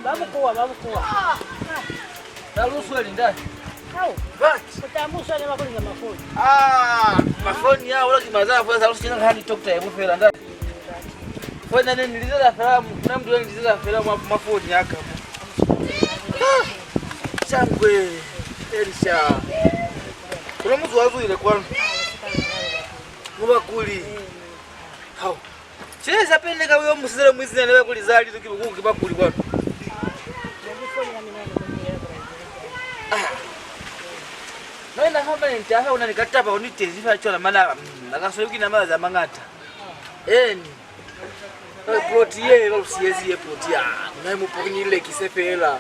Babu kuwa. Taruhusu ndani. Hao. Basi. Utamusha ni makulinga mafoni. Mafoni yao wala kimazaa kwa sababu sina hadi dokta ya bufela ndani. Kwa nini nilizola fahamu? Na mtu nilizola fahamu mafoni yaka. Changwe. Elisha. Kuna mtu wazo ile kwa. Muba kuli. Hao. Cheza pende ka wewe musizele mwizi na wewe kulizali tukibuku kibakuli kwa. Naenda hapa nitaha unanikatapa unitezifa chola maana nakasuluki na mara za mangata. Plot ye lo siezi plot ya. Na mupokini ile kisefela.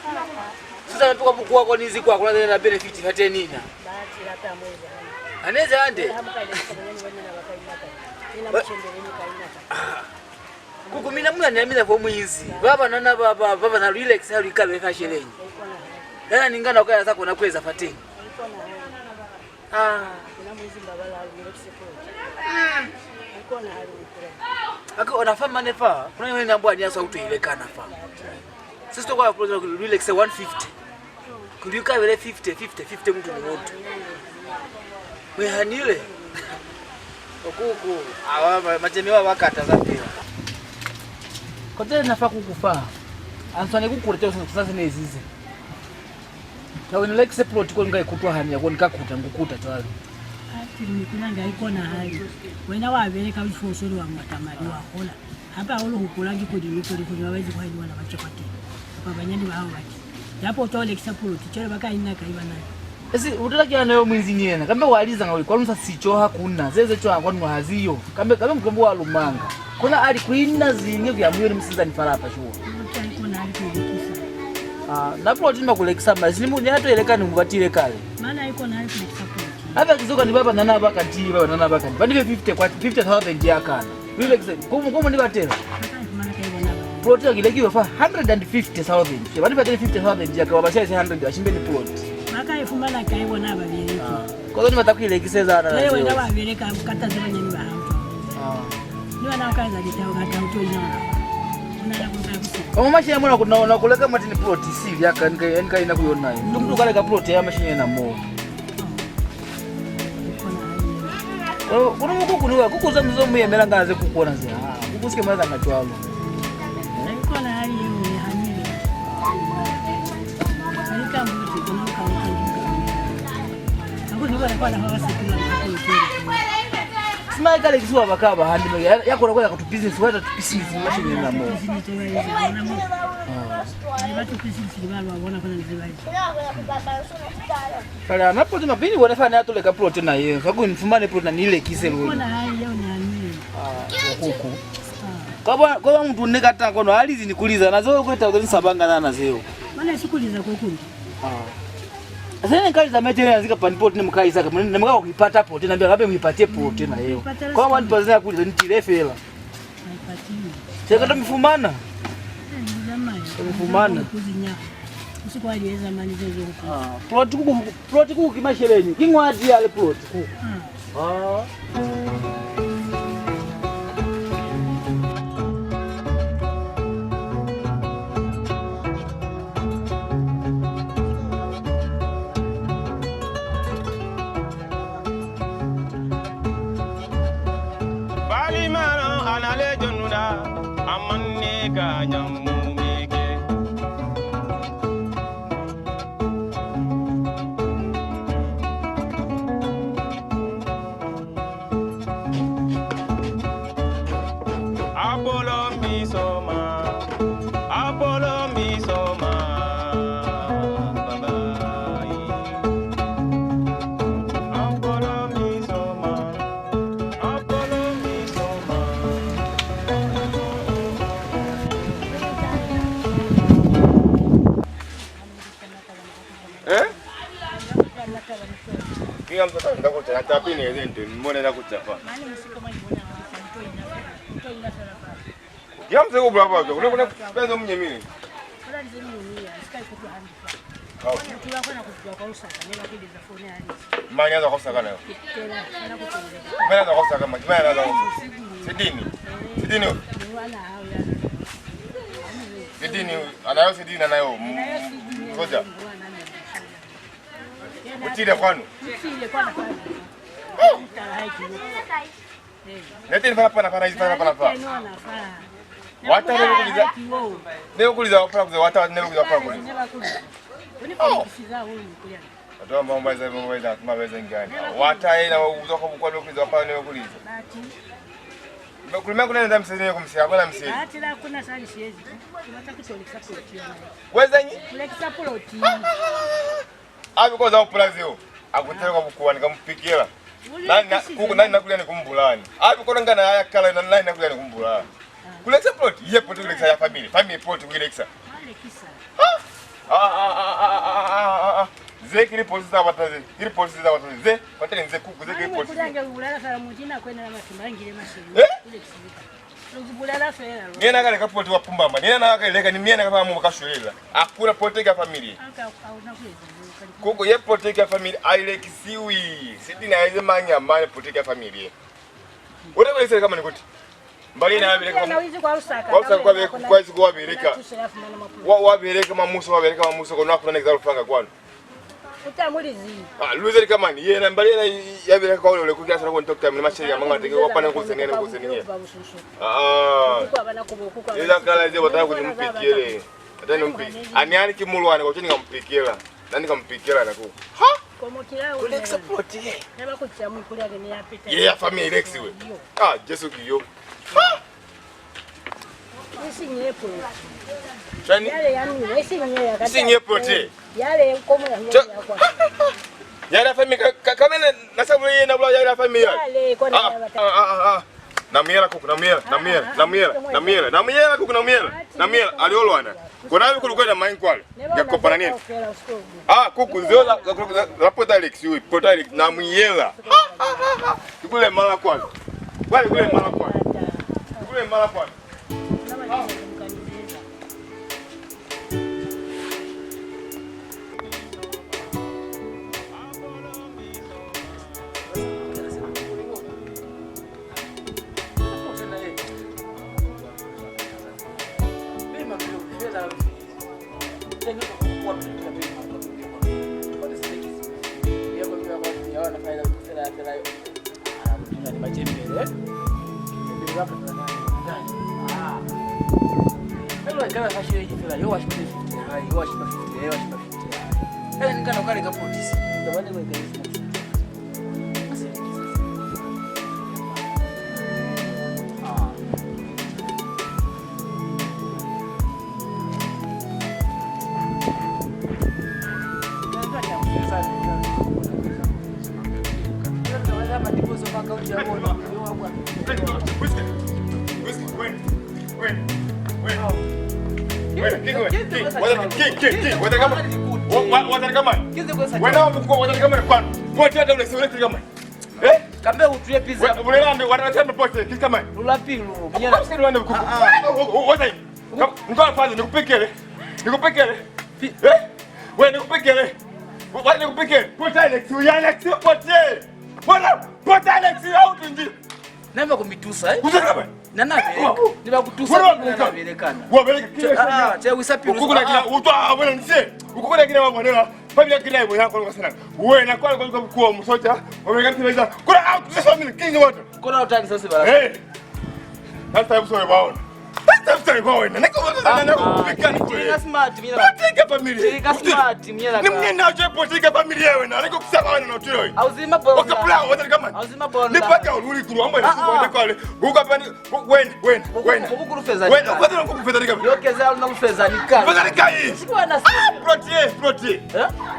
Sasa mpaka bukua kwa nizi kwa kuna na benefit hata nini. Bahati hata moja. Anaweza ande. Kuko mina mwana kwa mwizi. Baba na relax hali kabe fashion. Yana ningana kwa sasa kuna kweza fatini. Kuna mwizi mbabala relax. Kuna hali mkura. Ako unafahamu nefa. Kuna yeye nambwa ni sauti ile kana fa. Sisi tukwa project relax 150. Kulika vile 50 mtu ni wote. Wehanile. Okuku awa majemewa wakata zapira. Kote nafa kukufa. Answane kukuletea sasa nezize. Tawe ni like plot kwa ngai kutwa hanya kwa nikakuta ngukuta twali. Ati nikulanga iko na hali. Wena wabereka bifosoro wa matamari wa hola. Hapa holo hukulangi kodi wawezi kwa hiyo wana machapati. Kwa banyani wao baki. Japo utole plot chole baka ina kaiba nayo. Esi utalakia nayo mwizi nyena. Kambe waliza ngawe kwa nsa sicho hakuna. Zeze cho kwa nwa haziyo. Kambe mkembo wa lumanga. Kuna ali kuina zinge vya muyoni msiza ni farapa shuo. Iko na hali kulikisa. Na plot ni makulekisa mazi ni hata elekani mubatile kale. Maana iko na hali kulikisa plot. Hapa kizoka ni baba nana baka ndi baba nana baka. Bandive 50 kwa 50,000 ya kana. Relax. Kumu ni batela. Maana kaibo naba. Plot yakilekiwa fa 150,000. Bandive 50,000 ya kwa bashaisi 100 ashimbe ni plot. Maka ifumana kaibo naba bile. Kwa hiyo nimetakilekiseza na. Wewe ndio wabereka mkata zile nyani ba hapo. Niwa na kaza litao kata uto ina. Unala kusabusa. Kama mashine mbona kunaona kuleka matini plot si yaka nika ina kuiona hiyo. Ndio kale ka plot ya mashine na mo. Kuna mkuku niwa kuku za mzomu yemela ngaze kukuona zi. Kuku sike mwaza ngatwalo. Niko na hali hiyo hamili. Alika mbuti kuna ukaunga. Hapo niwa na kwa na hawa sikila hapo yote. Sima kale kisuwa bakaba handi yako nakoya ka tu business wata tu business mashine na mo. Kala napo tuna bini wanafanya hata leka plot na yeye. Sababu nifumane plot na nile kiselo. Kuna hali yao ni anini. Kuku. Kwa mtu nekata kono alizi nikuliza nazo kweta uzanisabanga na zero. Maana sikuliza kuku. Sasa kali za material zika pan pot ni mkaisa kama nimeka kuipata pot na mbia ngabe muipatie pot na yeye. Kwa watu pazana kuliza nitirefela. Haipatii. Sasa kama mfumana. Mfumana. Usiku hadi zamani zezo huko. Plot kuku kimashelenyi. Kingwadi yale plot kuku. Bali mano anale jonuna amanne ga nyamu. Kila mtu atakuta hata pini ezente mbona na kuchapa. Kila mtu yuko bravo hapo. Kuna pesa mwenye mimi. Kuna nzini dunia, sikai kutu handi. Mtu wako na kutua kwa usaka, nenda kidi za phone hadi. Mani anaanza kusaka nayo. Tena sana kutengeneza. Mani anaanza kusaka mani anaanza. Sidini. Ni wala hao ya. sidini anayo sidini anayo. Ngoja. Utile kwanu. Utile kwanu. Neti pana hizi pana. Wata leo kuliza wapala kuza wata leo kuliza wapala kuliza. Atoa mambo za maweza ngani. Wata ina uzoka kwa leo kuliza wapala leo kuliza. Kulima kuna nenda msizini kumsia kwa msizini. Ati la kuna sali siezi. Tunataka kutolekisa ploti yana. Weza nyi? Kulekisa ploti. Abi kwa za uprazio. Akuteka kwa nikampikia. Nani nakulia nikumbulani. Abi kwa ngana haya kala nani nakulia nikumbulani. Kulekisa ploti. Ye ploti kulekisa ya family. Family ploti kulekisa. Kulekisa. Ze kiri polisi za watazi. Kiri polisi za watazi. Ze patele nze kuku ze kiri polisi. Kulanga ulala sala mutina kwenda na masimbangire mashini. Kulekisa. Luzibulala fera. Niena kale kapoti wa pumbamba. Niena kale leka ni miena kama mu kashulela. Akura poteka family. Kuko ye poteka family ailekisiwi. Sidi na ize manya mane poteka family. Ode kwese kama nikuti. Mbali na abireka kama. Kwa usaka kwa izi kwa abireka. Wabireka mamuso wabireka mamuso kono afuna nexal fanga kwano. Utamulizi. Luze kama ni yena mbali na yabireka kwa ule kukia sana kwa ntokta mna mashiri ya manga teke wapana kusenene kusenene. Ila kala je wataka kunimpikiele. Atani mpiki. Aniani kimulwana kwa chini ngampikiela. Nani kampikiela nako. Ha? Komo kilao. Kule support ye. Naba kuchamu kule ageni ya pita. Yeah, family Lex we. Jesu kiyo. Ha? Isi nyepo. Chani? Yale yani isi nyepo. Isi nyepo te. Yale komo ya kwa. Yale family kama na sababu yeye na bula yale family. Yale kwa na Namiela kuku namiela kuku namiela aliolwana. Kuna hivi kulikuwa na main kwale. Yakopana nini? Kuku zola la pota Lex yui, pota Lex namiela. Kule mala kwale. Wale kule mala kwale. Kule mala kwale. Kambe utuye pizza. Ulelande wanataka pote kama. Ulapilu. Ulelande kuku. Wote. Ngoja kwanza nikupekele. Wewe nikupekele. Wewe nikupekele. Pote Lex uyana pote. Bwana pote Lex au tunji. Namba kumitusa Kuzakaba. Nana ndiba kutusa nabelekana. Wabeleka. Che wisapilu. Ukukuna kila utwa wena nse. Ukukuna kila mwanela. Familia kila yebo yako kwa sana. Wewe na kwa kwa msocha. Wameka kila kuna out this family king water. Kuna utani sasa bala. That's time sorry baona. That's time baona. Niko na kupikana kwa. Tika smart mimi. Tika familia. Tika smart mimi la. Ni mnena je potika familia wewe na niko kusema wana na tiro. Auzima bora. Wakapla wote kama. Auzima bora. Ni paka ululi kuru amba ni kuenda kale. Ukapani wena. Ukuru feza. Wena ukataka kufeza nika. Yokeza na kufeza nika. Feza nika hii. Sikuwa na Protect.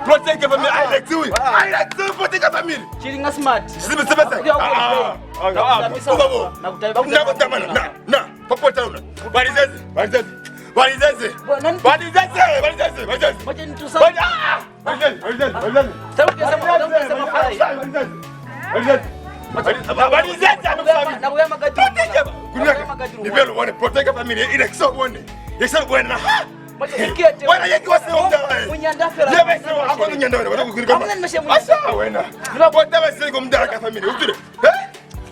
Protect family. I like you. I like you potika family. Chiringa smart. Sema. Nakutamana. Na. Popota una. Balizeze. Wacha nitusa. Balizeze. Nakuya magati. Nibelo wane protect family ile so one. Yesa bwana. Wacha Bwana yeki waseonga. Munyandafera. Yeba ako nyandona watakukurika. Amuna nimeshe munyanda. Asa wena. Bwana basi kumdaka family. Utire.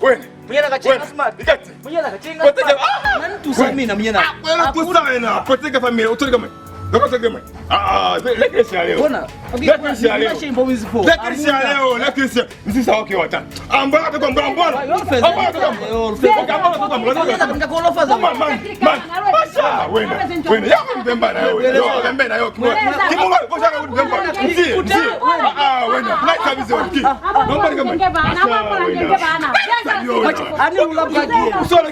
Wena. Munyana kachinga smart. Ikati. Munyana kachinga smart. Nani tusa. mimi na mnyena. Wewe kusana protect family utoleka mwe. Ndokoteka mwe. Lekesha leo. Bona. Lekesha leo. Lekesha leo, lekesha. Msisa wake watatu. Ambao atakuwa mbona. Wena yako mbemba na wewe. Mbemba na wewe. Kimunga koshaka mbemba. Wena. Like kabisa wiki. Naomba nikama. Ani ulabaki. Usole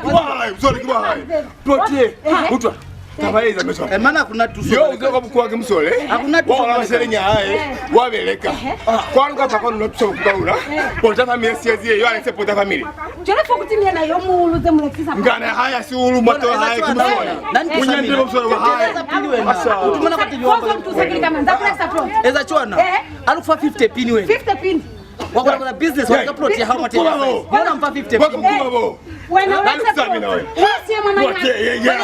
kibahai. Protie. Utwa. Tabaiza mesho. Maana kuna tuso. Yo uzoka bukwa kimsole. Hakuna tuso. Wala selenya hae. Wabeleka. Kwanga pakano notso kukaura. Ponta family siazie yo alese ponta family. Jole fokutimia na yo muuluze mulekisa. Ngana haya si ulu moto hae kimsole. Kunyende msole hae. Asa. Utumana kwa tijua. Fozo mtusakili kama ndakula support. Eza chwana. Alufa 50 pini wewe. 50 pin. Wakona kuna business waka plot ya how much? Mbona mpa 50 Wako mkubwa bo. Wewe unasema na wewe. Si mwana. Wewe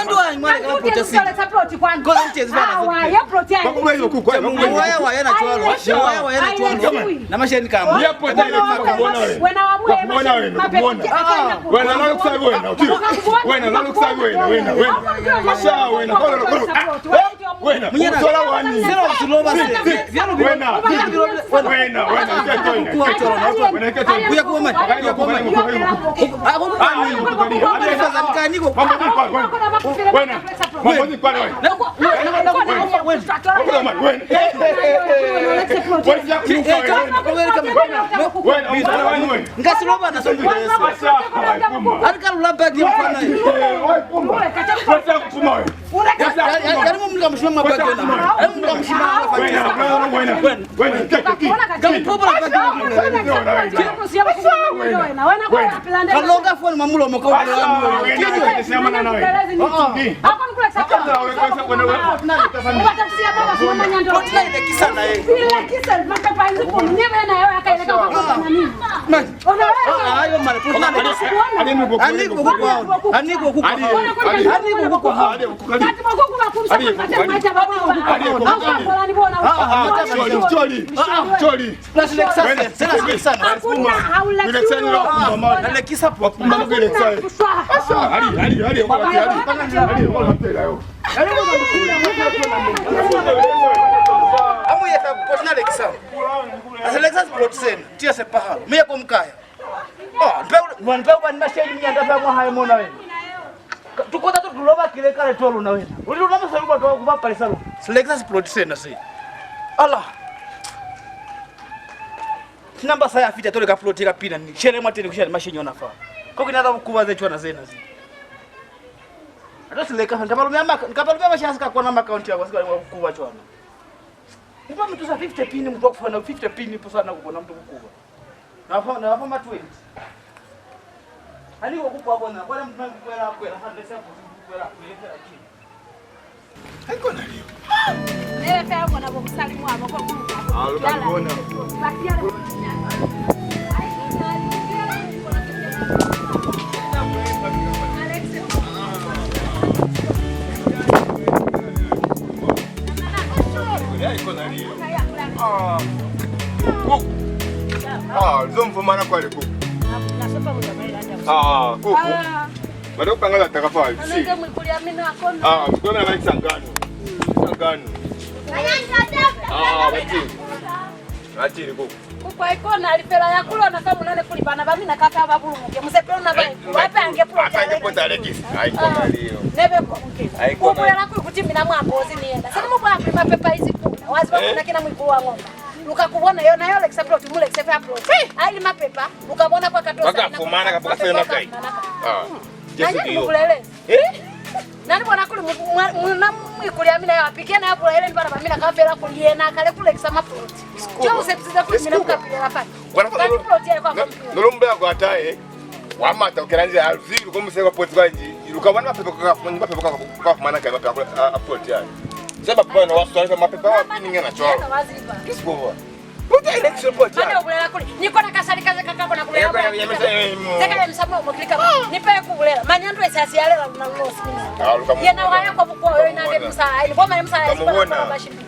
ndio mwana kama plot si. Ngoja mcheze bana. Ah, ya plot ya. Wako mwezo kuku. Waya na chwalo. Waya na chwalo. Na masheni kama. Yapo tena kuona wewe. Kuona wewe. Kuona. Wewe na nalo kusaidia wewe. Wewe na nalo kusaidia wewe. Masha wewe na kwa wewe. Wewe mtola wani. Sio usiloba sasa. Kuya kuoma. Kuya kuoma. Ngasiloba na sombi. Alikalula bagi mfana. Karibu mlika mshima bagi na. Mlika mshima bagi. Kalonga phone mamulo moko. Tukota tu tuloba kile kale tolo na wewe. Uliloma saluba to kuba palisalo. Selectors producer si. Allah. Namba saya afita tole ka plot ka pina ni. Shere mateni kushare mashinyo nafa. Kwa kinaanza kukubaza chwana zena zi. Ata selectors nkabalumia mashaka kwa namba account yako sika kukuba chwana. Nipa mtu sa 50 pin mtu kufanya 50 pin posa na kuona mtu kukuba. Na hapo matweni. Ali okupa bona kwa mtu mkwela kwela hata sasa kwela kwela chini. Haiko na leo. Nele pia bona bokusalimu hapo kwa kuka. Alukabona. Haiko na leo. Zomvu mana kwa leko. Kuku. Bado kupangala takafali. Si. Mkona na kisangano. Kisangano. Ati kuku. Kuku ikona alipela yakula na kama nane kulipana bami na kaka babulumuke. Musepelo na bai. Wapi angepota. Atangepota lekisi. Haiko leo. Nebe kuke. Kuku yana kutimina mwambozi nienda. Sasa mko wapi mapepa hizi kuna. Wazi kuna kina mwikulu wa ng'ombe. Ukakubona yo nayo Alexa plot mule Alexa plot. Ai mapepa ukabona kwa katosa. Wakafumana kapoka sema kai. Nani mkulele? Nani bwana kule mwikulia mina yapikia na hapo ile ndibana mimi nakafela kuliena kale kule Alexa plot. Jo usepsiza kule mina mkapila rafani. Kani plot yale kwa mpi. Nolombe akatae. Wamata ukiranze alziru komuseka plot kwaji. Ukabona mapepa kwa kufunga mapepa kwa kumana kai mapepa plot yale. Sema bwana waswali mapepa wapi ninge na chwao. Kisipo. Puta election plot yale. Bado kulela kule. Niko na kasali kaza kaka na kulela. Zeka msambo mklika. Nipe kulela. Manyandu esasi yale na losi. Yena waya kwa bukwa wewe na nge msa. Ile boma msa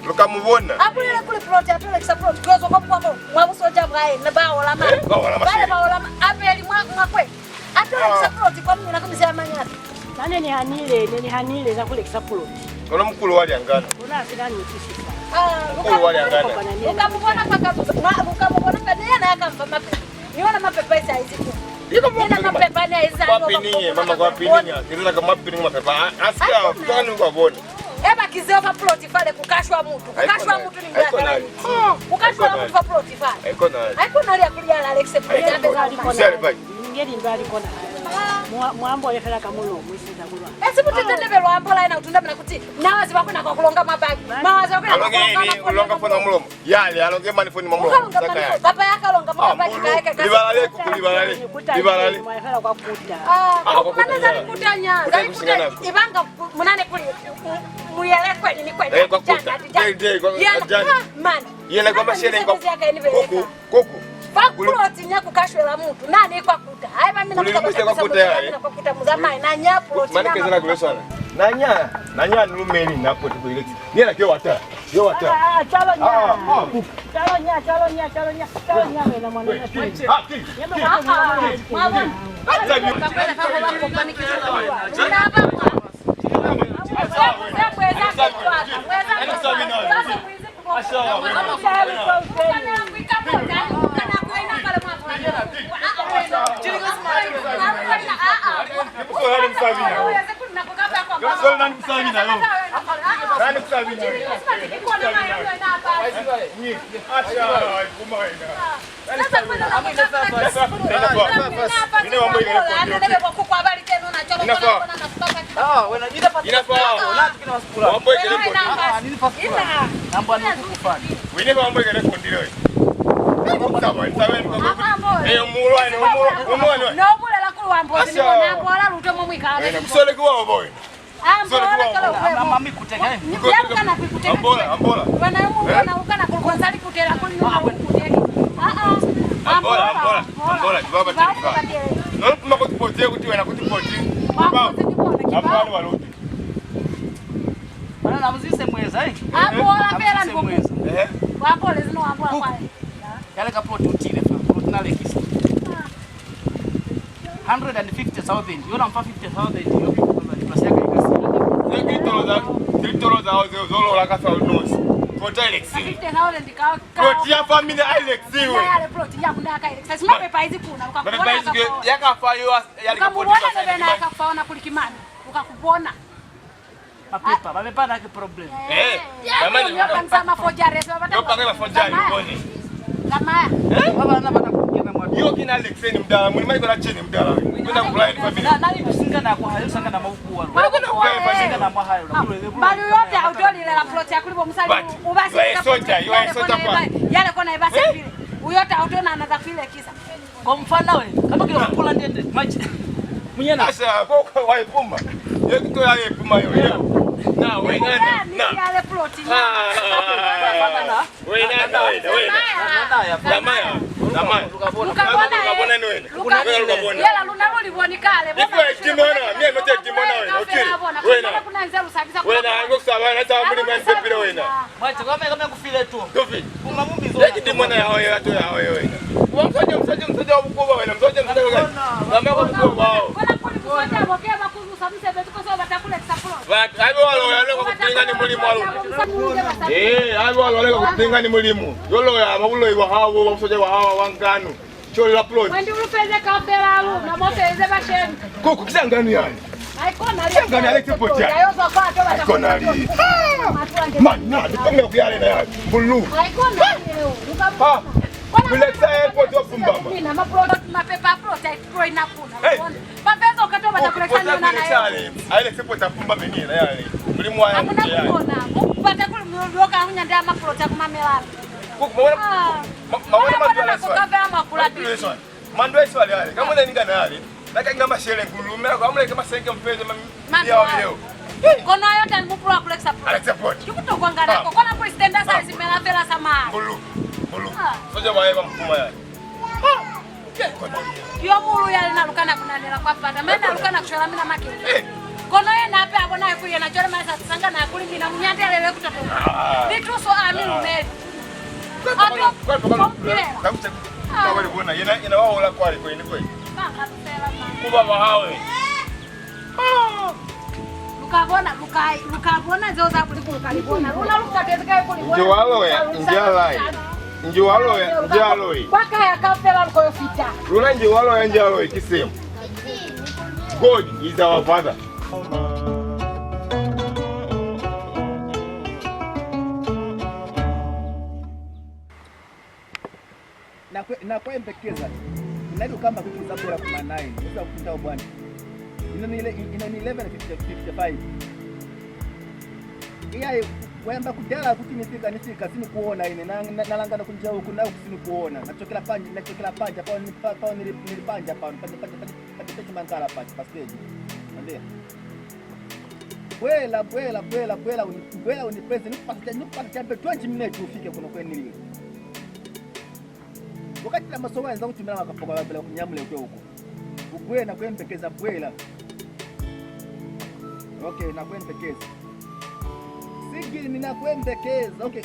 lukamubona. Akulela kule plot ya tole support. Gozo kwa bukwa mwabuso jamgae na bawo la ma. Bawo la ma. Apeli mwakwe. Atola support kwa mimi na kumsema manyasi. Nane ni hanile za kule Pulot. Kuna mkulu wali angana. Kuna sidani ukishika. Mkulu wali angana. Ukamwona kadea na akampa mapepe. Niona mapepe hizi hizi. Nina mapepe ni hizi. Wapi ninyi mama kwa wapi ninyi? Kizina kama wapi ninyi mapepe. Asikia kutani kwa bona. Eba kizeo fa Pulot pale kukashwa mtu. Kukashwa mtu ni mbaya. Kukashwa mtu fa Pulot pale. Haiko nali akulia Alex Pulot ambe za Sasa ngeli mbali kona. Mwambo yefera kamulo mwisiza kulwa. Esi mutende belo ambola ina utunda mna kuti nawazi bakuna kwa kulonga mabagi. Mawazi bakuna kwa kulonga fona mulomo. Yale alonge manifoni mamulomo. Saka. Baba yake alonga mabagi kaeka kasi. Libalale kulibalale. Libalale. Mwefera kwa kuta. Kuna zali kutanya. Zali kutanya. Ibanga munane kuli. Muyele kweli ni kweli. Kwa kuta. Man. Yele kwa mashele kwa kuku. Pulot nyaku kashwela mtu nani kwa kuta haiba mimi nakuta muzamai na nya Pulot maana kezana kule sana nanya numeni napo tukuile ni na kiwa wata yo wata chalo nya mena mwana $150,000. Yona mfa 50,000 hiyo plus yake ikasi. $3 zolo la kasa unosi. Kota Alex. 50,000 ka. Plot ya family Alex wewe. Yale plot ya kundaka Alex. Sasa mapepa hizi kuna ukakuona. Mapepa hizi yakafa yo yale kapoti. Kama wewe na akafaona kulikimani ukakupona. Mapepa bamepanda ki problem. Jamani kama fojare sasa bata. Ndio fojare mbone. Kama baba anapata kugema mwa. Yo kina Alex ni mdala, mlima iko na cheni mdala. Kwenda kublind family. Nani tusinga na kwa hayo sanga na mabuku wao. Kwenda kublind family na mwa hayo. Bali yote hautoli la plot ya kulipo msali ubasi. Wewe soja kwa. Yale kona ibasi vile. Uyote hautona anaza vile kisa. Kwa mfano wewe kama kile kula ndende maji. Mnyana. Sasa kwa waipuma. Yeye kito yale puma yo. Na wewe nani? Na yale plot. Wewe nani? Ukabona ni wewe. Ukabona. Yala lunalo livonikale. Wewe kimona, mimi mmoja kimona wewe. Okay. Wewe na. Kuna nzelu sabisa. Wewe na ngo sawa na sawa mlima mpira wewe na. Mwache kama kufile tu. Dofi. Kuma mumbi zo. Yeye kimona ya wewe watu ya wewe. Msaje mkubwa wewe. Msaje mkubwa. Kama kwa mkubwa wao. Kuna polisi wote wapokea makuzu sabisa betu kwa sababu batakula extra. Hapo wale kupinga ni mulimu walo. Hapo wale kupinga ni mulimu. Yolo ya mabulo iwa hawo wamsoja wa hawa wangano. Chole la plot. Wendi ulupeze kafela alu na moteze basheni. Kuku kisangani yani. Haikona ali. Kisangani ali kipocha. Yayoza kwa toba. Haikona ali. Mana, dipanga kuyale na yani. Bulu. Haikona ali leo. Ha. Kuleta airport wa Pumbamba. Nina maproduct mapepa prototype pro inakuna. Papezo katoba takulekana na nayo. Ile sipo tapumba menina yale. Mulimu wa yangu yale. Hakuna kuona. Upata kule mlioka hunya ndia maproduct kumamelana. Mawona madwala swali. Mandwe swali yale. Kama una ninga na yale. Naka ngamba shele ngulumela kwa amule kama senke mpeze ya leo. Kono yote mpura kule support. Alex support. Yuko kwangana ko. Kona kwa standard size mela fela sama. Bulu. Soja waeva mkuma yale. Yo mulu yale nalukana kunanela kwa pata. Mena nalukana kushora mina makini. Kono ye nape abona kuye na chore masa sanga na kulindi na munyande lele kutotoka. Nituso amini umeli. Kama uliona ina wao la kwali kweli kweli. Kuba mahawe. lukabona zoza kuli kulibona. Luna lutatezeka kulibona. Njwaloya. Baka yakapela lukofita. Luna njwaloya kisema. God is our father. Na kwembekeza ndio kama vitu za bora kuma 9 sasa kupita bwana ina ni 11:55 iya wemba kudala kuti nifika sini kuona ine nalangana kunja huku na kusini kuona nachokela panja pa nilipanja pa pati mangala pa stage ndio bwela unipeze nipata 20 minutes ufike kuno kwenilio wakati la masomo yanza kutumia makapoka bila kunyamule kwa huko ubwe na kwempekeza bwela. Okay, na kwempekeza sigi ninakwempekeza. Okay,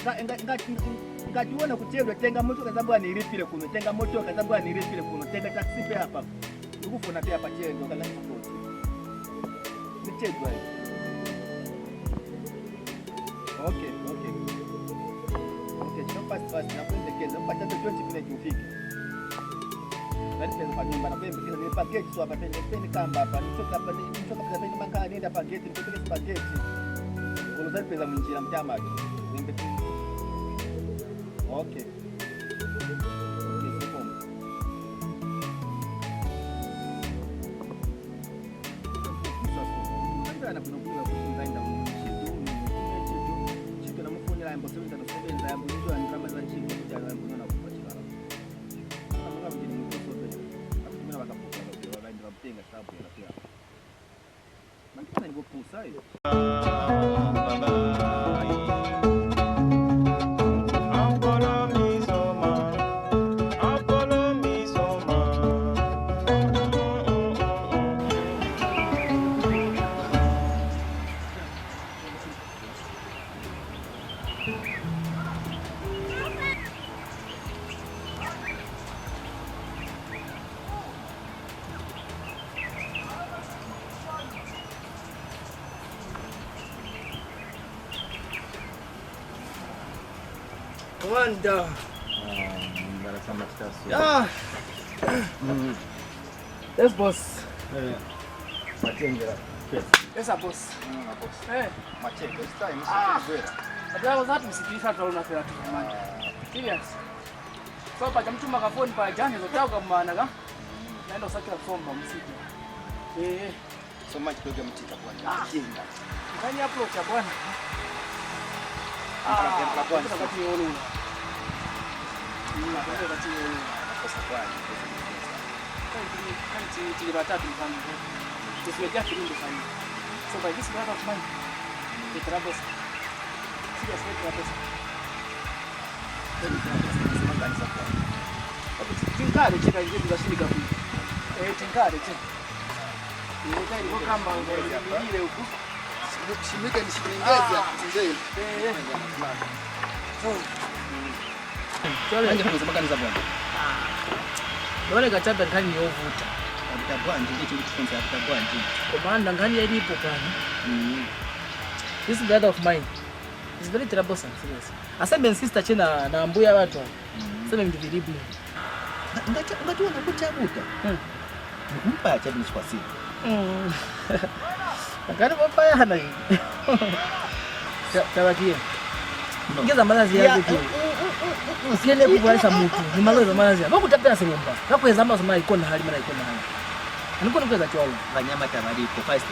ngajiona kuchezwa tenga moto kazambwa nilipile kuno tenga moto kazambwa nilipile kuno tenga taxi pe hapa ukufuna pia hapa chenzo kala mkosi nichezwa hivi. Okay, fast na kwempekeza mpaka 20 minutes ufike. Nani pesa nyumba na kwempekeza ni package so hapa tena kamba hapa nitoka pesa maka nenda package nipeleke package. Unaza pesa mjira mtama tu. Okay. Ana kunokula kufunzaenda mchitu na mfunya la mboso ndio kusebenza yambo ndio kama za nchi ndio yambo na kupatikana kama mjini mtoto ndio atumia wakapoka ndio waende wamtenga sababu ya pia makina ni kupusa hiyo Wanda. Yeah. Yes, boss. Matengera. Yes, boss. Boss. Machenge. This time Vera. Ndio wazatu msikiliza tunaona pia tu. Serious. So pa mtu makafoni pa jana zote kwa maana ga. Naenda usakira kusomba msiki. Soma kidogo mtika bwana. Jinga. Kani hapo cha bwana. Wakati yolo. Wakati yolo. Kosa kwani. Kani batatu mfano. Tusiwekea kirundo sana. So by this brother of mine, the troubles. Serious troubles. Tinkare chika hizo zashirika huko. Tinkare chika. Ile ndio kamba ile huko. Shimika ni shikilingaza nzee. Chole nje kwa sababu za bwana. Dole gachapa kani yovuta. Atabwa nje kitu kifunza atabwa nje. Komanda ngani yalipo kana. This brother of mine is very troublesome serious. Aseme sister chena na mbuya watu. Aseme mtu vilibu. Ngati unakuchabuta. Mpa acha bila kwa simu. Ngani papa yana hii. Tawakie. Ngeza malazi yako tu. Usiende kuvaisha mtu. Ni malazi malazi. Bako tapenda sengomba. Bako ezamba sema iko na hali mara iko na hali. Aniko nikuweza chwalo. Wanyama tawalipo. First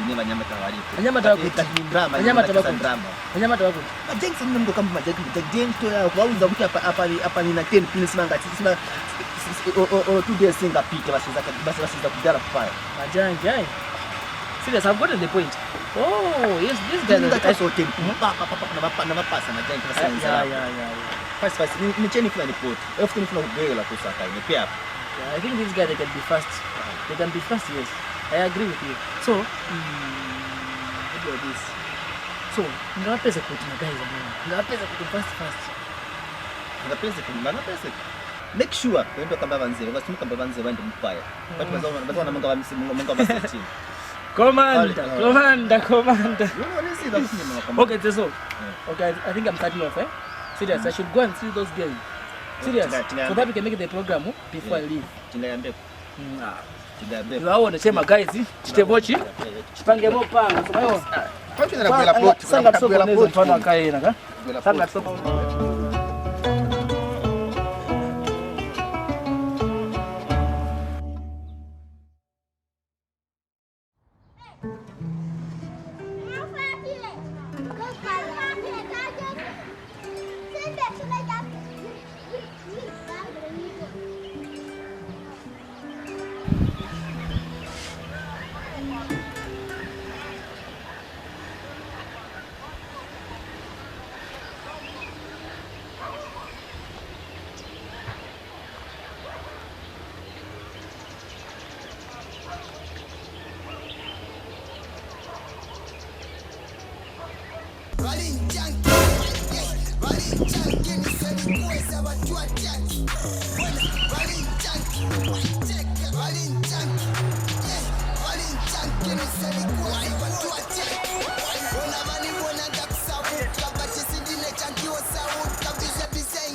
ni wanyama tawalipo. Wanyama tawalipo. Drama. Wanyama tawalipo. Wanyama tawalipo. Majengo ni mdo kama majengo. Majengo to ya kwauza kuti hapa nina 10 pini simanga. Sima 2 days singa pita basi kudara fire. Majengo ai. Serious, I've gotten the point. Oh, yes, this guy is also tempo. Na mapasa majengo sasa. Yeah. First ni cheni fulani pot. After ni fulani kubwela kusaka imepia hapa. Yeah, I think these guys they can be fast. They can be fast, yes. I agree with you. So, what do this? So, ngapesa kuti na guys amene. Ngapesa kuti fast. Ngapesa. Make sure wendo kamba banze, wakati kamba banze wende mpaya. Watu wazao manga wa msimu manga wa 16. Commander. Okay. Okay, so okay, I think I'm cutting off, eh? Serious, I should go and see those girls. Serious, so that we can make the program before I leave. I want to say my guys, chitebochi, chipange mopanga. Sanga sokoneza mfano akaena ka. Sanga sokoneza.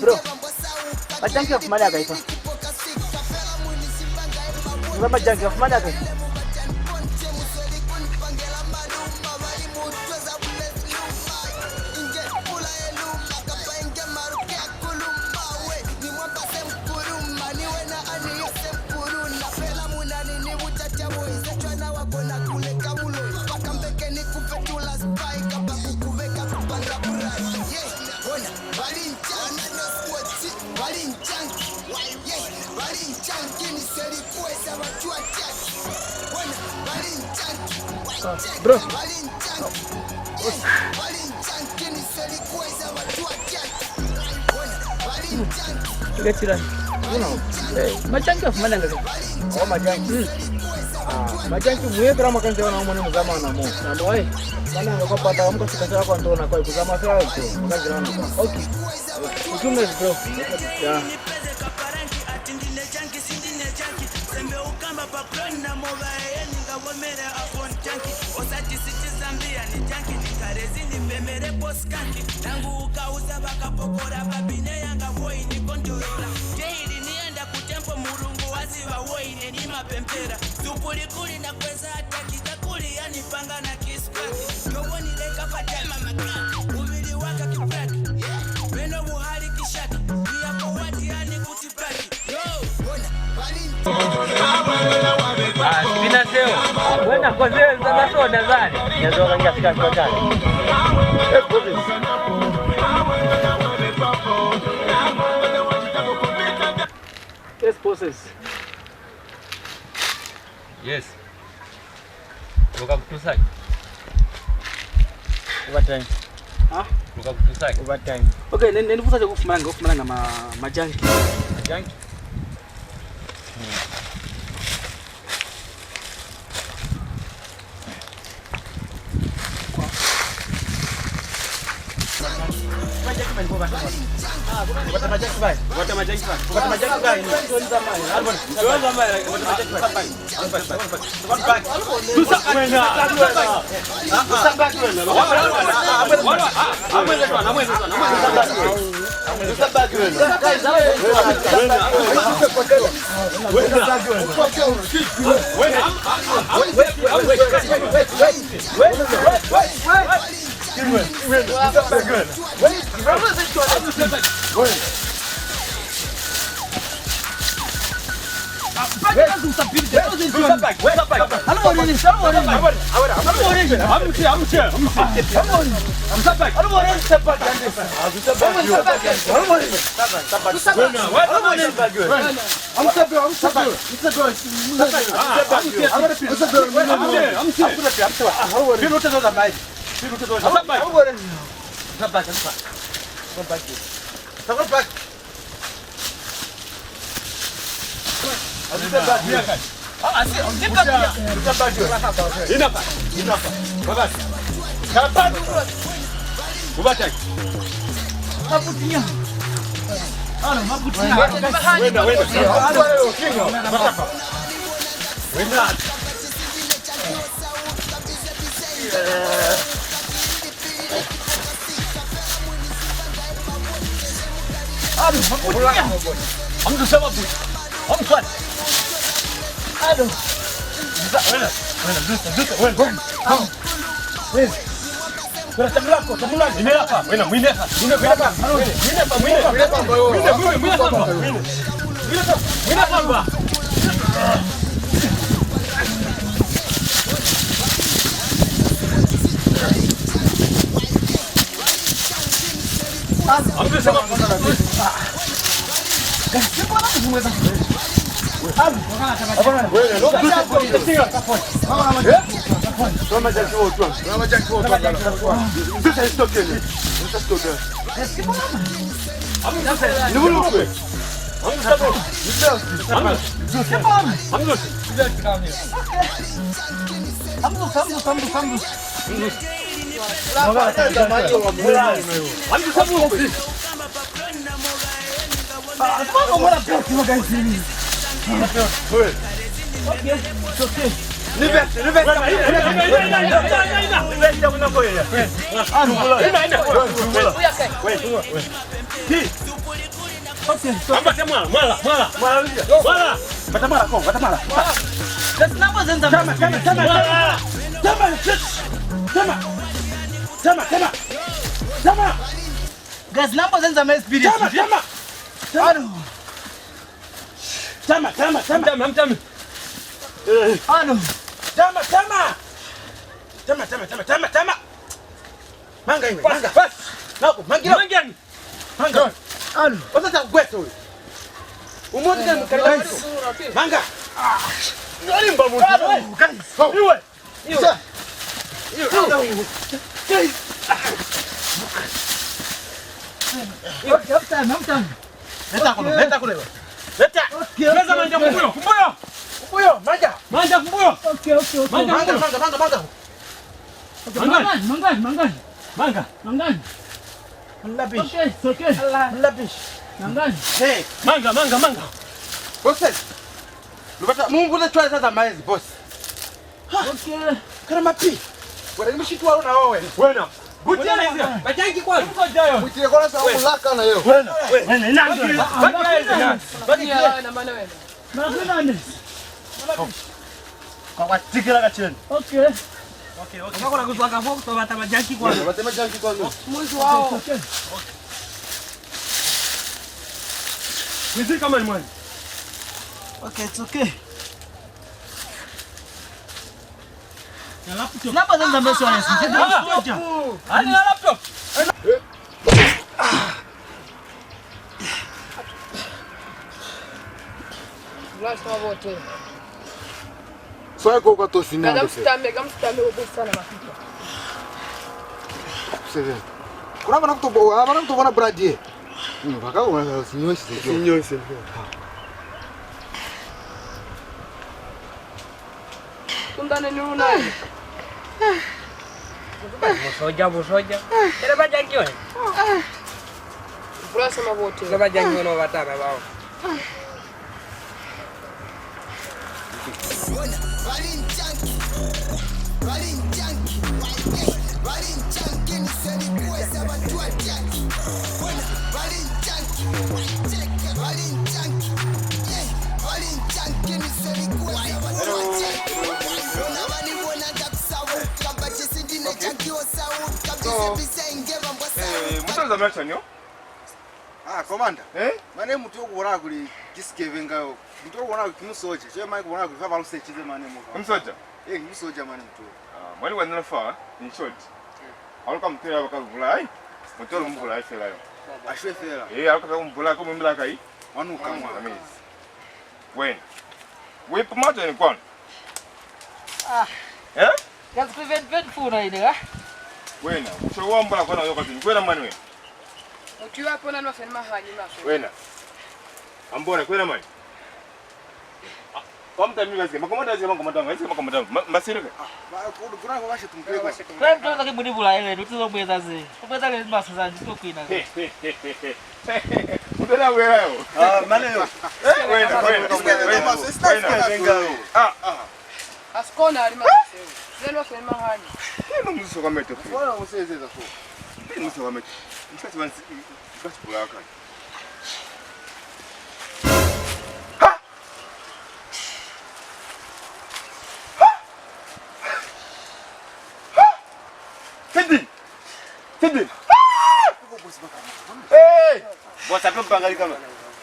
Bro, majangki of money agaifa. Bro, majangki of money agaifa. Bro, let's run. Majangki of money agaifa. Oh, majangki. Majangki mwe kama kanze wana mwana mzama na mo. Na moe. Sana ngokopata amko sikasema kwa ndo na kwa kuzama sawa tu. Ngazi rana kwa. Okay. Utume bro. Yeah. Buena cosa, esa zona, Zani. Ya tengo que hacer cosas. Poses. Yes. Look up to side. Overtime. Huh? Look up to side. Overtime. Okay, nini futa kufumana na majanki. Majanki. Buat majak bay. Amdu sama bu. Amfan. Aduh. Bisa, wena. Wena, tembelak. Ini apa? Wena, ini apa? Ambil sama bu. Gas lambo zenza ma experience. Aduh. Tama. Aduh. Tama. Manga iwe. Bas. Nako, mangiani. Manga. Aduh. Wasa kwetu huyu. Umoja gani mkali? Manga. Ngalimba muntu. Iwe. Leta kule. Leta. Leta manja kumbuyo. Manja kumbuyo. Okay. Manga. Labish. Okay. Labish. Manga. Hey. Manga. Boss. Lupata Mungu le twa sasa maize boss. Okay. Kana mapi. Bora nimeshitwa na wewe. Wena. Butiana hizo. Bajangi kwa. Butiana kwa sababu laka na yeye. Wena inango. Bagia na maana wewe. Nakwenda. Kwa watikira kacheni. Okay. Ngakona kuzwaka foku to bata bajangi kwa. Bata bajangi kwa. Mwisho wao. Okay. Nizi kama ni mwani. Okay, it's okay. Ya laptop. Napa zenza meso ya sisi. Ani na laptop. Last wote. Sasa kwa tosinanga. Gamstambe ubusana mafika. Sasa. Kuna bana kutoboa bradi. Mpaka una sinyosi. Tundane ni una. Bosoja. Era bajangi wewe. Burasa mabote. Za bajangi wana watana bao. Mutaza machanyo? Komanda. Mane mtu yokubona kuli gisikeve ngayo. Mtu yokubona kimusoje. Je manje kubona kuli fa balusechize mane muka. Msoja? Musoja mane mtu. Mwani wanana fa in short. Aluka mtera bakavula ai. Mutoro mvula ifela yo. Ashwefela. Aluka mvula ko mumila kai. Wanuka mwa. When? We promote ni kwa. Kazi prevent funa ile ah. Wena, ushawa mbala kwa na yoka tini. Kwena mani we. Ukiwa hapo na nafanya mahanyi maso. Wena. Ambona kwena mani. Kwa mtami ngazi, makomanda ngazi makomanda. Masirika. Kuna kwa washe tumkwe kwa. Kwa mtu anataka kunibula ile ndio bweza ze. Bweza ile maso za ndio kuina. Udela wewe. Mane yo. Wena. Askona alima. Zeno kwa mahanyi. Mbona mzee kamete? Mbona usezeza kwa? Mzee kamete. Mkati wansi basi bulaka. Ha! Sidi. Sidi. Hey! Boss ape mpangali kama.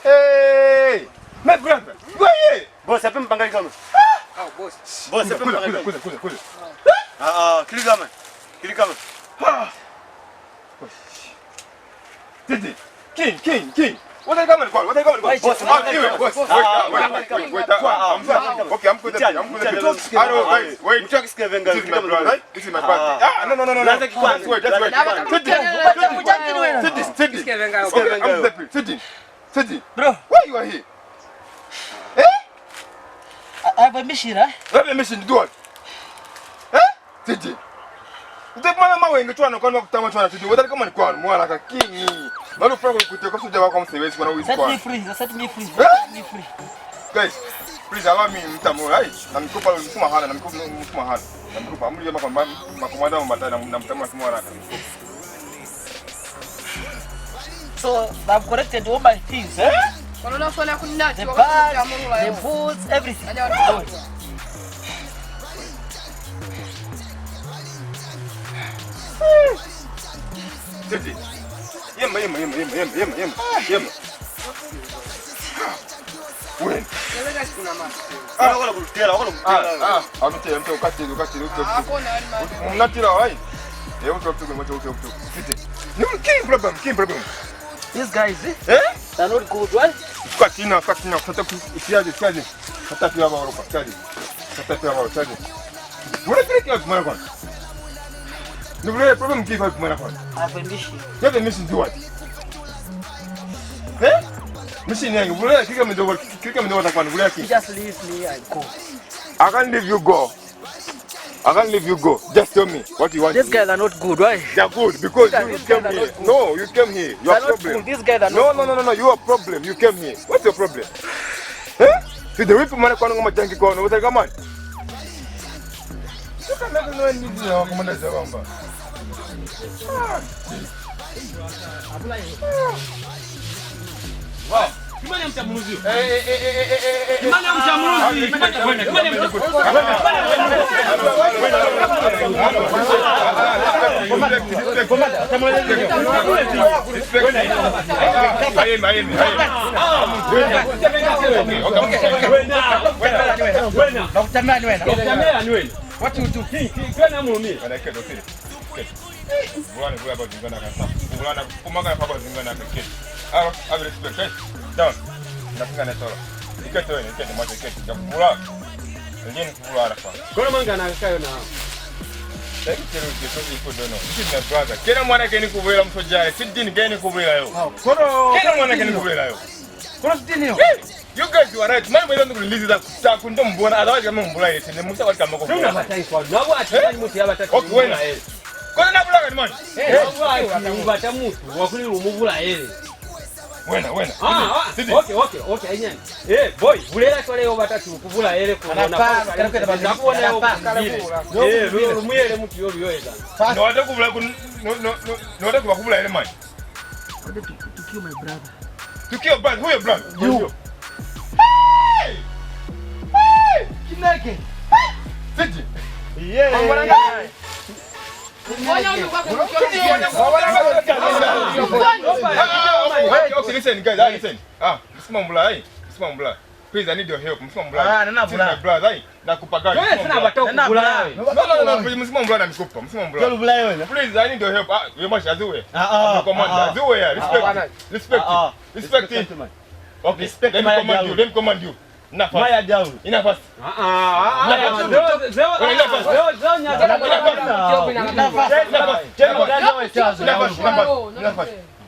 Hey! My brother. Wewe. Boss ape mpangali kama. Boss. Boss ape mpangali kama. Kule. Kili kama. Kili kama. Sidi. King. What are you coming for? Boss, wait. Okay, I'm good. Wait. This is my brother. This is my brother. No. That's wait. Sidi. Bro, Why you are here? I have a mission, eh? What a mission to do what? Sidi. Ndio mama wengi tu anakuwa kutama tu anatujua. Whether kama ni kwa mwana ka king. Bado franco kutoka kwa suja wako msewezi kuna wizi kwa. Set me free. Guys, please allow me mtamu, right? Na mkupa msuma hana, Na mkupa amri ya makomanda mbata na mtamu msuma hana. So, I've corrected all my things, eh? The bag, the boots, everything. Sidi. Yema. Wewe. Wala kutela. Amete ukati. Mnatira wai. Uto. Sidi. No king problem. These guys, they're not good, right? Katina. Siaje. Hata pia wao kwa siaje. Wewe kile kwa mara kwanza. No problem give up mara kwanza. I have a mission. You have a mission to what? Mission yangu bure kika mdogo atakwani bure yake. Just leave me and go. I can't leave you go. Just tell me what you want. These guys are not good, right? They are good because you came here. No, you came here. You are problem. These guys are not good. No. You are problem. You came here. What's your problem? See the whip man kwa ngoma tanki kwa no kama. Sasa mimi no need ya komanda za bamba. Wow. Kimani mtamuruzi. What you do? Bulana kula kwa zingana kasa. Bulana kumaga kwa zingana kake. I will respect it. Down. Nafunga na solo. Ikete wewe, ikete mmoja ikete. Jakula. Ngine kula hapa. Kono manga na kayo na. Thank you so much for dono. This is my brother. Kena mwana keni kubwela msojale. Sidini keni kubwela yo. Kono. Kena mwana keni kubwela yo. Kono sidini yo. You guys you are right. Mimi don't release that stuff kundo mbona otherwise kama mbula yese. Ni musa kama kwa. Tuna matai kwa. Nabo atani muti yabataki. Okay, wena. Kono na bula kani man. Ubata mutu wakuli umuvula ele. Wena. Okay, anyani. Boy, bulela kwa leo batatu kuvula ele kwa na nakuona leo kile. Muyele mutu yolu yoeza. No watakuvula no watakuvula ele man. To kill my brother. To kill your brother. Who your brother? You. Hey! Kinake. Sidi. Yeah. Okay, listen, guys. Listen. Msima mbula. Please, I need your help. Msima mbula. My brother. Nakupagani. No. Msima mbula na mikupa. Msima mbula. Please, I need your help. You must azuwe. Azuwe ya. Respect it. Okay. Let me command you. Maya down. Nafasi.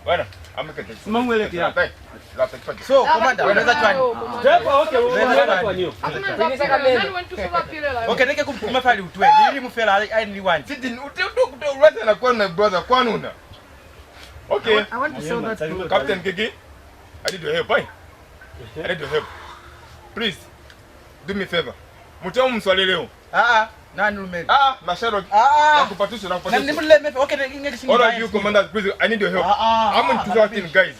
Bwana, amekete. Simamwelekea hapa. So, commander, unaweza twani. Okay, neke kumkuma fali utwe. Ili mufela I need one. Sidin, utu na kwa na brother kwanuna. Okay. I want to sell that. Captain Gigi, I need your help, I need your help. Please, do me a favor. Mutamu mswali leo. Nani lume? Masharo. Nakupatisha. Nimleme. Okay, ngeke singi. All of you commanders, please, I need your help. I'm going to do it, guys.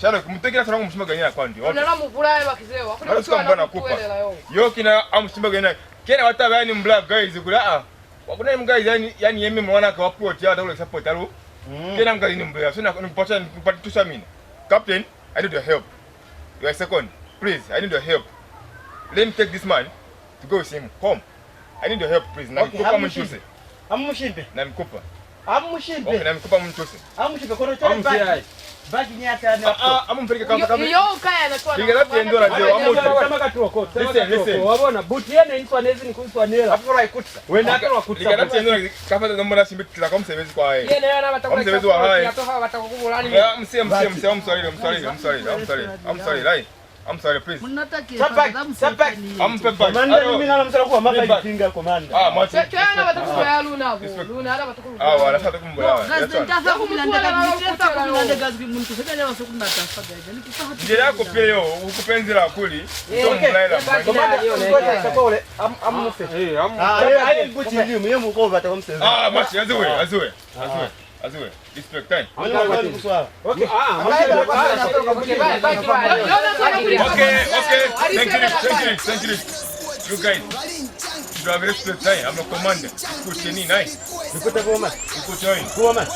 Shalok, mtekela sana kumshima ganyana kwa ndio. Unaona mvula wa kizee wako. Mbona kupa. Kina amshima ganyana. Kena wataba yani mbla guys kula wakuna guys yani yeme mwana kwa Pulot ya ule support alo. Kena mgali ni mbla. So nipata mimi. Captain, I need your help. You are second. Please, I need your help. Let me take this man to go with him home. I need your help, please. Na mkupa mchuse. Amushimbe. Na mkupa. Amushimbe. Okay, na mkupa mchuse. Amushimbe kono chai. Baki ni hata ni. Amumpeleke kama. Yo kaya anatoa. Piga tendo la leo. Kama katuoko. Listen. Wabona buti yene infanezi ni kunswanela. Hapo ikutsa. Wenda kwa kutsa. Piga tendo kafa ndo mbona simbi kama msevezi kwa yeye. Yene yana batakula. Msevezi wa hai. Atoha batakukubulani. I'm sorry, please. Sapak. Commander mimi na msala kwa maka ipinga commander. Mwache. Tena batakula Luna. Luna ala batakula. Wala sasa kumbula. Ndio yako pia yo, ukupenzi la kuli. Ndio mbulaila. Commander amufe. Ale buti ndio mimi mko bata kumseza. Mwache azue. Respect time. Okay. Thank you. You guys. You have respect time. I'm a commander. Put your knee nice. You put the woman. You put your in. Woman.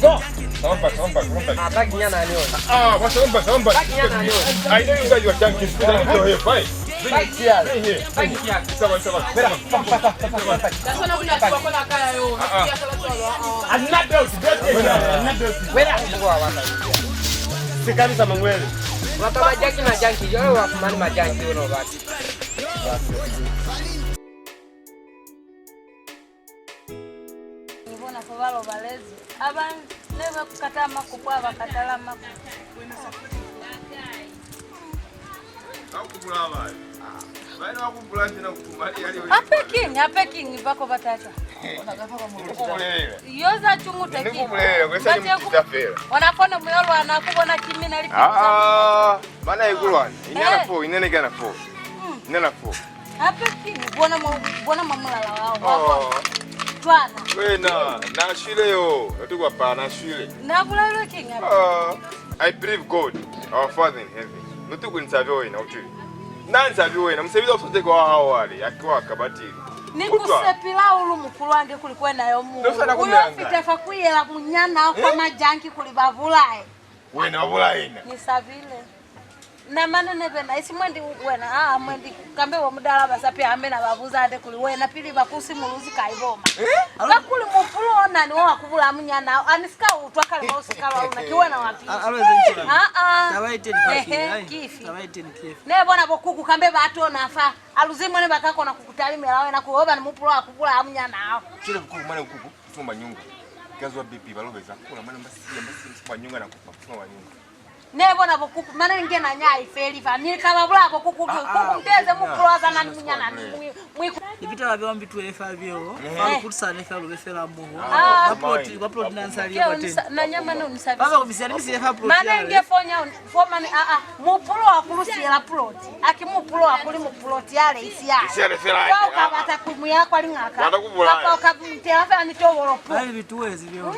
Go. Somebody. I know you guys are junkies. I need your help, right? Bring here. Sawa. Sikaliza mangwele. Wapa majanki na janki, yoro wafumani majanki uno bati. Nibona fobalo balezi. Aban neva kukata makupu abakatala makupu. Ape king bako batata. Yoza chumuta king. Wanafona muyolo anakubona kimina lipi. Bana igulwana. Inene gana fo. Ape king bona mamulala wao. Twana. Wena, na shule yo. Yotukwa pa na shule. Nabula king. I believe God, our Father in heaven. Nutuku nisavyo wena utuli. Nanzavyo wena, msebiza usote kwa hawali, akiwa kabatili. Nikusepila ulu mukulu wange kulikwenda yo mungu. Uyofite fakuyela kunyana kwa majanki kulibavulae. Wena wavulaina. Nisavile. Na mana nebena isi mwendi wena mwendi kambe wa mudala basapi ambe na babuza ate kuli wena pili bakusi muluzi kaiboma. Bakuli mukulu onani wa kubula munyana anisika utwaka losikala una kiwena wapi. Tawaite ni kifi. Ne bona bokuku kambe batona afa aluzimwe ne bakako na kukutalimela wena kuoba ni mupulu wa kubula amunyana. Chile bukuku mwana bukuku tumba nyunga. Gazwa bibi balobeza kula mwana mbasi kwa nyunga na kufa tumba nyunga. Nebona bokuku mana ngena nyai feli va nikaba bula bokuku mteze mukroza na munyana mwiku Ipita babyo mbitu efa byo bakutsana efa lobefela muho Pulot nansali yote na nyama no nisabi baba kubisana misi efa Pulot mana ngefonya foma mu Pulot akulusiela Pulot akimu Pulot akuli mu Pulot yale isi yale kwa kabata kumuya kwa lingaka kwa kabutela fa ni towolo po bali bituwezi byo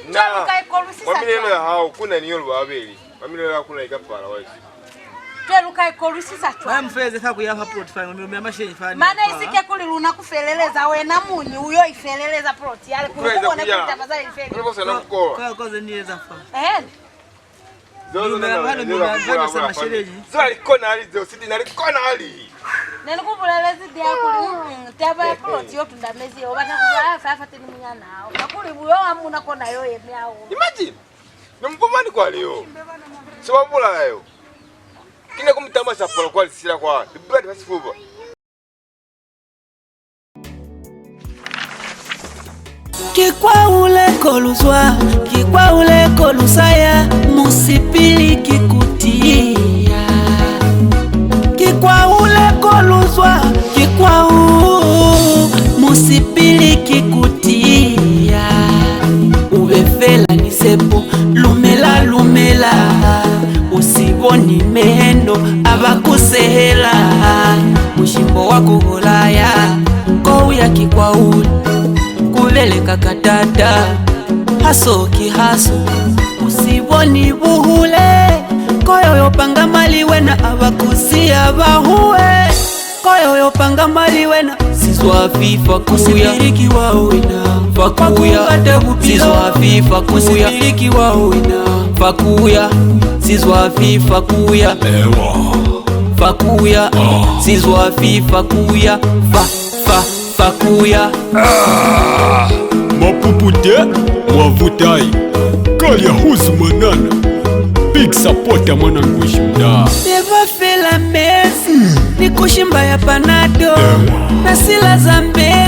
na wamilelo ya hao kuna niyo lwabeli wamilelo ya kuna ikapala waisi teluka ikolusisa chwa bamfeze fa kuya Pulot fa ngombe amashenyi fa mana isike kuli luna kufeleleza wena munyi uyo ifeleleza Pulot yale kulubona kutafadhali ifeli kwa sana kukoa kwa koze niweza fa Zola likona ali zo sidi na likona ali. Nene kubulala zidi yakuli taba ya Pulot yo tundamezi yo bana kubula fafa tini munyana nao. Nakuli buyo amuna kona yo yemyao. Imagine. Nomvumani kwa leo. Sebabula yo. Kine kumtamasha polo kwa lisira kwa. Blood was full. Kikwa ule kolusaya musipili kikutia. Kikwa ule koluswa kikwa musipili kikutia. Uvefela nisepo lumela usiboni mendo abakusehela mushimbo wako golaya kouya kikwa ule kubeleka katata hasoki usiboni buhule koyo yopanga mali wena abakusia bahuwe koyo yopanga mali wena sizwa fifa kusibiriki wawina fakuya sizwa fifa kusibiriki wawina fakuya sizwa fifa kuya fakuya sizwa fifa kuya fakuya Mapupute wavutai Kalia huzu manana Big support ya mwanangu shimda Never feel a mess Ni kushimba ya panado Na sila za mbezi